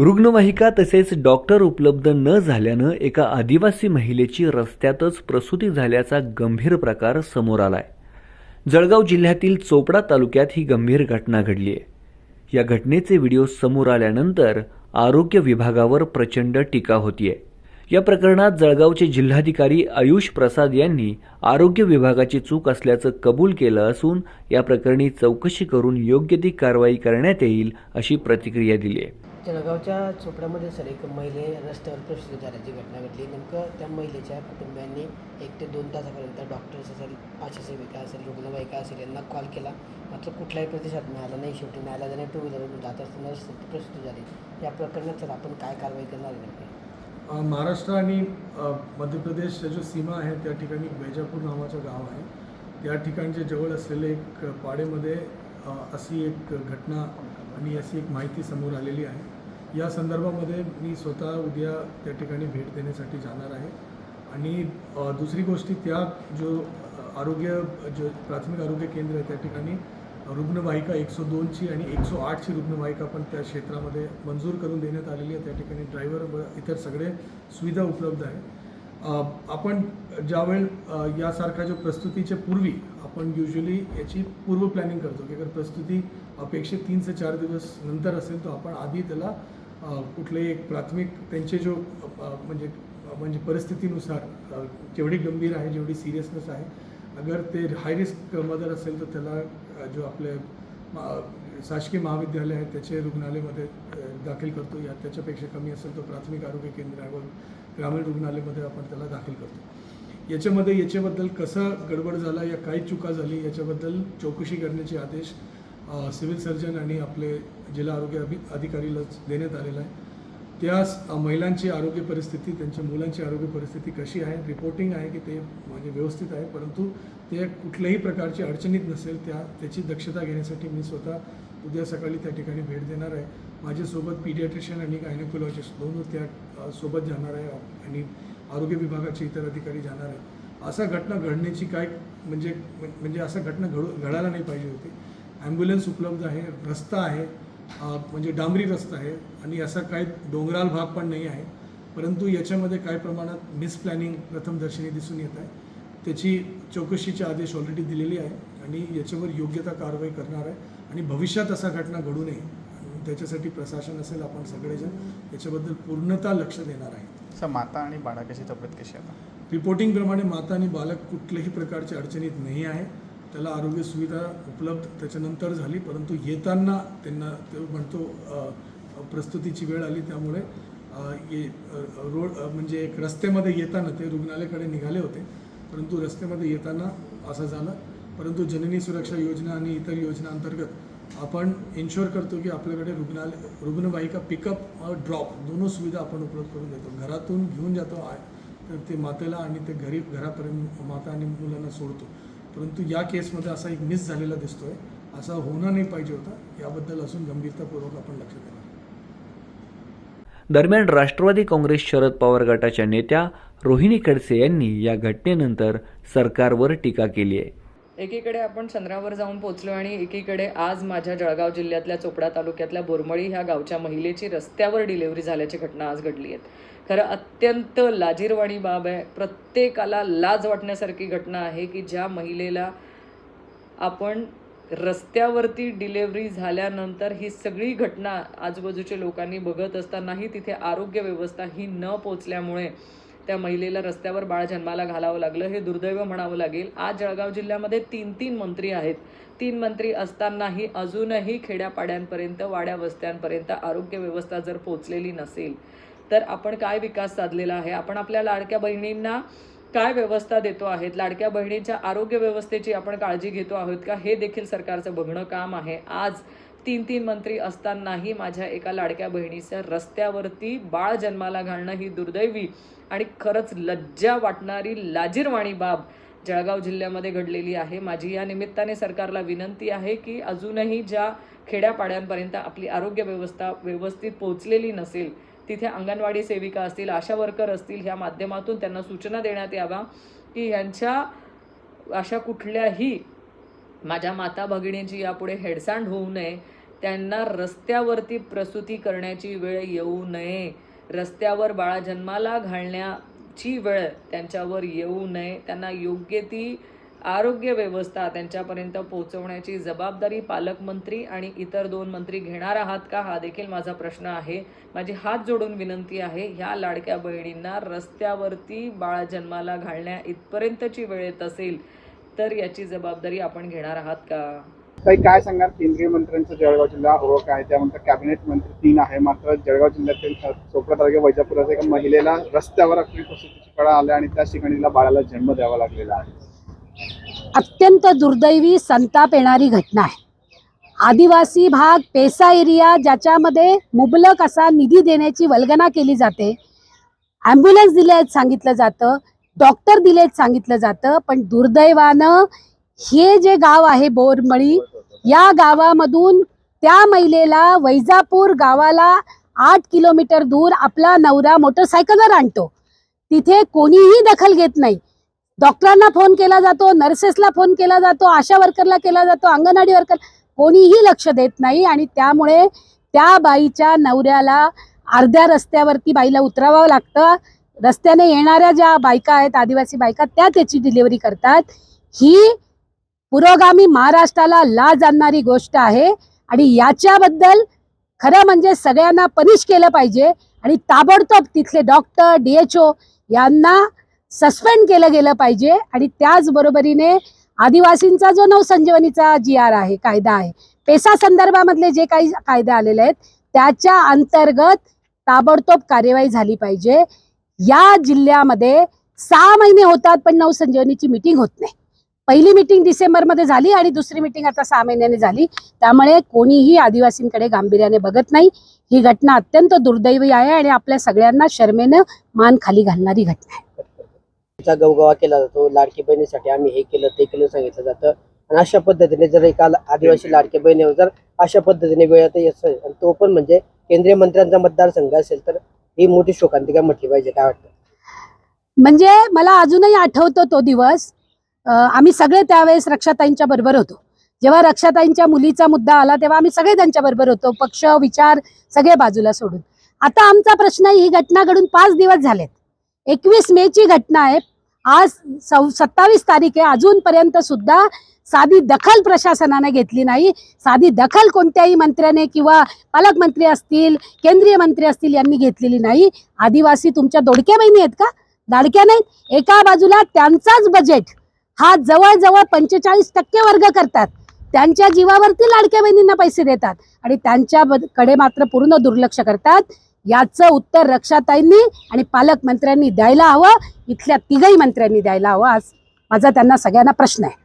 रुग्णवाहिका तसेच डॉक्टर उपलब्ध न झाल्यानं एका आदिवासी महिलेची रस्त्यातच प्रसूती झाल्याचा गंभीर प्रकार समोर आलाय. जळगाव जिल्ह्यातील चोपडा तालुक्यात ही गंभीर घटना घडली आहे. या घटनेचे व्हिडिओ समोर आल्यानंतर आरोग्य विभागावर प्रचंड टीका होतीये. या प्रकरणात जळगावचे जिल्हाधिकारी आयुष प्रसाद यांनी आरोग्य विभागाची चूक असल्याचं कबूल केलं असून या प्रकरणी चौकशी करून योग्य ती कारवाई करण्यात येईल अशी प्रतिक्रिया दिली आहे. जळगावच्या चोपड्यामध्ये सर एक महिले रस्त्यावर प्रसूती झाल्याची घटना घडली. नेमकं त्या महिलेच्या कुटुंबियांनी 1 ते 2 तासापर्यंत डॉक्टर्स असेल, आशा सेविका असेल, रुग्णवाहिका असेल यांना कॉल केला, मात्र कुठलाही प्रतिसाद मिळाला नाही. शेवटी न्यायालयाने 2 व्हीलरवरून जात असताना प्रसूती झाली. या प्रकरणात सर आपण काय कारवाई करणार नेमकी? महाराष्ट्र आणि मध्य प्रदेशच्या जो सीमा आहे त्या ठिकाणी वैजापूर नावाचं गाव आहे. त्या ठिकाणच्या जवळ असलेले एक पाडेमध्ये अशी एक घटना आणि अशी एक माहिती समोर आलेली आहे. या संदर्भामध्ये मी स्वतः उद्या त्या ठिकाणी भेट देण्यासाठी जाणार आहे. आणि दुसरी गोष्टी त्या जो प्राथमिक आरोग्य केंद्र आहे त्या ठिकाणी रुग्णवाहिका 102ची आणि 108ची रुग्णवाहिका पण त्या क्षेत्रामध्ये मंजूर करून देण्यात आलेली आहे. त्या ठिकाणी ड्रायव्हर व इतर सगळे सुविधा उपलब्ध आहे. आपण ज्यावेळी यासारखा जो प्रस्तुतीच्या पूर्वी आपण युजली याची पूर्व प्लॅनिंग करतो की अगर प्रस्तुती अपेक्षित 3 ते 4 दिवस नंतर असेल तर आपण आधी त्याला कुठलेही एक प्राथमिक त्यांचे जो म्हणजे परिस्थितीनुसार जेवढी गंभीर आहे, जेवढी सिरियसनेस आहे, अगर ते हाय रिस्क मदर असेल तर त्याला जो आपले शासकीय महाविद्यालय आहे त्याचे रुग्णालयामध्ये दाखल करतो. या त्याच्यापेक्षा कमी असेल तर प्राथमिक आरोग्य केंद्रावर ग्रामीण रुग्णालयामध्ये आपण त्याला दाखल करतो. याच्याबद्दल कसं गडबड झाला या काही चुका झाली याच्याबद्दल चौकशी करण्याचे आदेश सिव्हिल सर्जन आणि आपले जिल्हा आरोग्य अधिकारीला देण्यात आलेला आहे. त्या महिलांची आरोग्य परिस्थिती, त्यांच्या मुलांची आरोग्य परिस्थिती कशी आहे, रिपोर्टिंग आहे की ते म्हणजे व्यवस्थित आहे, परंतु ते कुठल्याही प्रकारची अडचणीत नसेल त्याची दक्षता घेण्यासाठी मी स्वतः उद्या सकाळी त्या ठिकाणी भेट देणार आहे. माझ्यासोबत पीडियाट्रिशियन आणि गायनेकोलॉजिस्ट दोन त्या सोबत जाणार आहे आणि आरोग्य विभागाचे इतर अधिकारी जाणार आहे. असा घटना घडण्याची काय म्हणजे असा घटना घडायला नाही पाहिजे होती. ॲम्ब्युलन्स उपलब्ध आहे, रस्ता आहे, म्हणजे डांबरी रस्ता आहे आणि असा काही डोंगराळ भाग पण नाही आहे, परंतु याच्यामध्ये काही प्रमाणात मिसप्लॅनिंग प्रथमदर्शनी दिसून येत आहे. त्याची चौकशीचे आदेश ऑलरेडी दिलेली आहे आणि याच्यावर योग्यता कारवाई करणार आहे आणि भविष्यात असा घटना घडू नये त्याच्यासाठी प्रशासन असेल, आपण सगळेजण याच्याबद्दल पूर्णतः लक्ष देणार आहे. सर, माता आणि बाळकाची तब्येत कशी आहे? रिपोर्टिंगप्रमाणे माता आणि बालक कुठल्याही प्रकारच्या अडचणीत नाही आहे. त्याला आरोग्य सुविधा उपलब्ध त्याच्यानंतर झाली, परंतु येताना त्यांना ते म्हणतो प्रस्तुतीची वेळ आली, त्यामुळे रोड म्हणजे एक रस्त्यामध्ये येताना ते रुग्णालयाकडे निघाले होते, परंतु रस्त्यामध्ये येताना असं झालं. परंतु जननी सुरक्षा योजना आणि इतर योजना अंतर्गत आपण इन्शुअर करतो की आपल्याकडे रुग्णवाहिका पिकअप और ड्रॉप दोनों सुविधा आपण उपलब्ध करून देतो. घरातून घेऊन जातो तर ते मातेला आणि ते घरापर्यंत माता आणि मुलांना सोडतो. परंतु या केसमध्ये असा एक मिस झालेला दिसतोय. असा होणं नाही पाहिजे होता. याबद्दल असून गंभीरतापूर्वक आपण लक्ष देणार. दरम्यान राष्ट्रवादी काँग्रेस शरद पवार गटाच्या नेत्या रोहिणी खडसे यांनी या घटनेनंतर सरकारवर टीका केली आहे. एकीकडे आपण चंद्रावर जाऊन पोहोचलो आणि एकीकडे आज माझ्या जळगाव जिल्ह्यातल्या चोपडा तालुक्यातल्या बोरमळी ह्या गावच्या महिलेची रस्त्यावर डिलिव्हरी झाल्याची घटना आज घडली आहे. खरं अत्यंत लाजिरवाणी बाब आहे. प्रत्येकाला लाज वाटण्यासारखी घटना आहे की ज्या महिलेला आपण रस्त्यावरती डिलिव्हरी झाल्यानंतर ही सगळी घटना आजूबाजूच्या लोकांनी बघत असतानाही तिथे आरोग्य व्यवस्था ही न पोचल्यामुळे त्या महिलेला रस्त्यावर बाळ जन्माला घालावं लागलं. हे दुर्दैव म्हणावं लागेल. आज जळगाव जिल्ह्यामध्ये 3 मंत्री आहेत. 3 मंत्री असतानाही अजूनही खेड्यापाड्यांपर्यंत, वाड्या वस्त्यांपर्यंत आरोग्य व्यवस्था जर पोचलेली नसेल तर आपण काय विकास साधलेला आहे? आपण आपल्या लाडक्या बहिणींना काय व्यवस्था देतो आहेत? लाडक्या बहिणीच्या आरोग्य व्यवस्थेची आपण काळजी घेतो आहोत का? हे देखील सरकारचं बघणं काम आहे. आज 3 मंत्री असतानाही माझ्या एका लाडक्या बहिणीचं रस्त्यावरती बाळ जन्माला घालणं ही दुर्दैवी आणि खरंच लज्जा वाटणारी लाजिरवाणी बाब जळगाव जिल्ह्यामध्ये घडलेली आहे. माझी या निमित्ताने सरकारला विनंती आहे की अजूनही ज्या खेड्यापाड्यांपर्यंत आपली आरोग्य व्यवस्था व्यवस्थित पोहोचलेली नसेल तिथे अंगणवाडी सेविका असतील, आशा वर्कर असतील, ह्या माध्यमातून त्यांना सूचना देण्यात यावा की ह्यांच्या अशा कुठल्याही माझ्या माता भगिनींची यापुढे हेडसांड होऊ नये त्यांना रस्त्यावरती प्रसूती करण्याची वेळ येऊ नये, रस्त्यावर बाळा जन्माला घालण्याची वेळ त्यांच्यावर येऊ नये, त्यांना योग्य ती आरोग्य व्यवस्था त्यांच्यापर्यंत पोहोचवण्याची जबाबदारी पालकमंत्री आणि इतर 2 मंत्री घेणार आहात का, हा देखील माझा प्रश्न आहे. माझी हात जोडून विनंती आहे, ह्या लाडक्या बहिणींना रस्त्यावरती बाळ जन्माला घालण्या इथपर्यंतची वेळ येत असेल तर याची जबाबदारी आपण घेणार आहात का? काही काय सांगणार, केंद्रीय मंत्र्यांचं जळगाव जिल्हा ओळख आहे, त्यानंतर कॅबिनेट मंत्री 3 आहे, मात्र जळगाव जिल्ह्यातील चोपडा तालुक्या वैजापुरात एका महिलेला रस्त्यावर अखेर प्रसूतीची कळा आल्या आणि त्याच ठिकाणी तिला बाळाला जन्म द्यावा लागलेला आहे. अत्यंत दुर्दैवी संताप येणारी घटना आहे. आदिवासी भाग, पेसा एरिया, ज्याच्यामध्ये मुबलक असा निधी देण्याची वल्गना केली जाते, ॲम्ब्युलन्स दिले आहेत सांगितलं जातं, डॉक्टर दिले आहेत सांगितलं जातं, पण दुर्दैवानं हे जे गाव आहे बोरमळी, या गावामधून त्या महिलेला वैजापूर गावाला 8 किलोमीटर दूर आपला नवरा मोटरसायकलवर आणतो. तिथे कोणीही दखल घेत नाही. डॉक्टरांना फोन केला जातो, नर्सेसला फोन केला जातो, आशा वर्करला केला जातो, अंगणवाडी वर्कर, कोणीही लक्ष देत नाही. आणि त्यामुळे त्या बाईच्या नवऱ्याला अर्ध्या रस्त्यावरती बाईला उतरावं लागतं. रस्त्याने येणाऱ्या ज्या बायका आहेत, आदिवासी बायका, त्या त्याची डिलिव्हरी करतात. ही पुरोगामी महाराष्ट्राला लाज आणणारी गोष्ट आहे आणि याच्याबद्दल खरं म्हणजे सगळ्यांना पनिश केलं पाहिजे आणि ताबडतोब तिथले डॉक्टर, DHO यांना सस्पेंड केलं गेलं पाहिजे. आणि त्याचबरोबरीने आदिवासींचा जो नवसंजीवनीचा GR आहे, कायदा आहे, पेसा संदर्भामधले जे काही कायदे आलेले आहेत त्याच्या अंतर्गत ताबडतोब कार्यवाही झाली पाहिजे. या जिल्ह्यामध्ये 6 महिने होतात पण नवसंजीवनीची मीटिंग होत नाही. पहिली मीटिंग डिसेंबरमध्ये झाली आणि दुसरी मीटिंग आता 6 महिन्यांनी झाली. त्यामुळे कोणीही आदिवासींकडे गांभीर्याने बघत नाही. ही घटना अत्यंत दुर्दैवी आहे आणि आपल्या सगळ्यांना शर्मेनं मान खाली घालणारी घटना आहे. चा गवगवा केला जातो, लाडकी बहिणीसाठी आम्ही हे केलं ते केलं सांगितलं जातं. आणि अशा पद्धतीने जर एका आदिवासी लाडक्या बहिणीवर जर अशा पद्धतीने वेळ येत असेल आणि तो पण म्हणजे केंद्रीय मंत्र्यांचा मतदारसंघ असेल तर ही मोठी शोकांतिका म्हटली पाहिजे. काय वाटतं? म्हणजे मला अजूनही आठवतो तो दिवस. आम्ही सगळे त्यावेळेस रक्षाताईंच्या बरोबर होतो. जेव्हा रक्षाताईंच्या मुलीचा मुद्दा आला तेव्हा आम्ही सगळे त्यांच्या बरोबर होतो, पक्ष विचार सगळे बाजूला सोडून. आता आमचा प्रश्न, ही घटना घडून 5 दिवस झालेत. 21 मेची घटना आहे, आज 27 तारीख आहे. अजूनपर्यंत सुद्धा साधी दखल प्रशासनाने घेतली नाही. साधी दखल कोणत्याही मंत्र्याने किंवा पालकमंत्री असतील, केंद्रीय मंत्री असतील यांनी घेतलेली नाही. आदिवासी तुमच्या दोडक्या बहिणी आहेत का? लाडक्या नाहीत. एका बाजूला त्यांचाच बजेट हा जवळजवळ 45% वर्ग करतात, त्यांच्या जीवावरती लाडक्या बहिणींना पैसे देतात आणि त्यांच्याकडे मात्र पूर्ण दुर्लक्ष करतात. याचं उत्तर रक्षाताईंनी आणि पालकमंत्र्यांनी द्यायला हवं, इथल्या 3ही मंत्र्यांनी द्यायला हवं. आज माझा त्यांना सगळ्यांना प्रश्न आहे.